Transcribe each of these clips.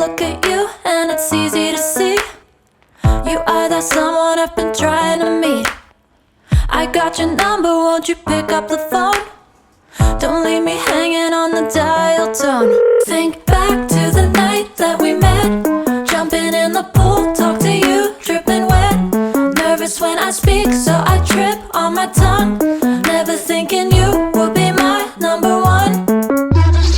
look at you and it's easy to see you are that someone I've been trying to meet. I got your number, won't you pick up the phone? Don't leave me hanging on the dial tone. Think back to the night that we met, jumping in the pool, talk to you, dripping wet. Nervous when I speak, so I trip on my tongue. Never thinking you would be my number one. Nervous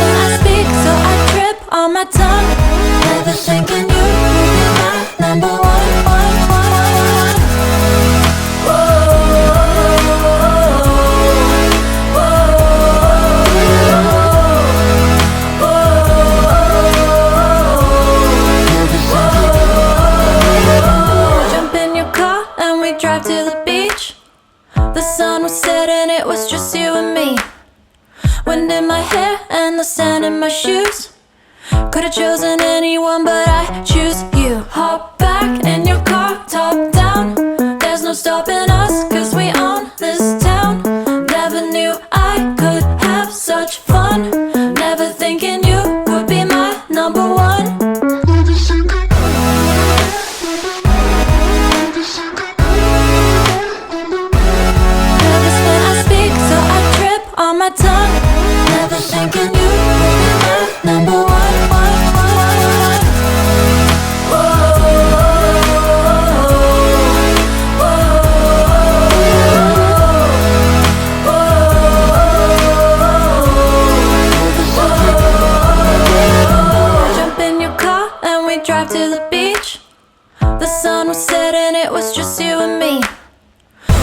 when I speak, so I trip on my tongue. Never thinking you would be my number one. Drive to the beach. The sun was setting, it was just you and me. Wind in my hair and the sand in my shoes. Could've chosen anyone, but I choose you. Hop back in your car, top down. There's no stopping us, cause we own this town. Never knew I could have such fun. Never thinking you would be my number one. On my tongue, never thinking you would be my number one. Jump in your car and we drive to the beach. The sun was setting, it was just you and me.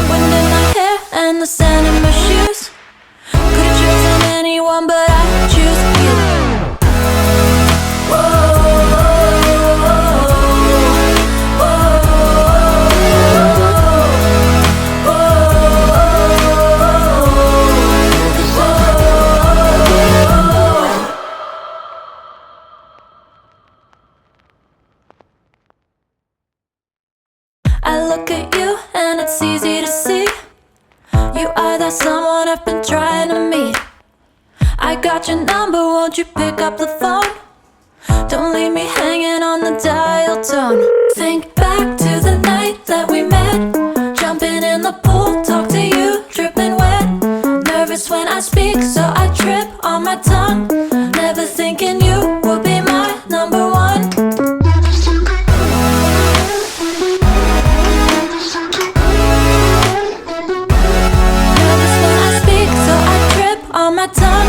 Wind in my hair and the sand in my shoes. Could've chosen anyone, but I choose you. I look at you and it's easy to see you are that someone I've been trying to meet. I got your number, won't you pick up the phone? Don't leave me hanging on the dial tone. Think back to the night that we met, jumping in the pool, talk to you, dripping wet. Nervous when I speak, so I trip on my tongue. Never thinking you would be my number one. On my tongue,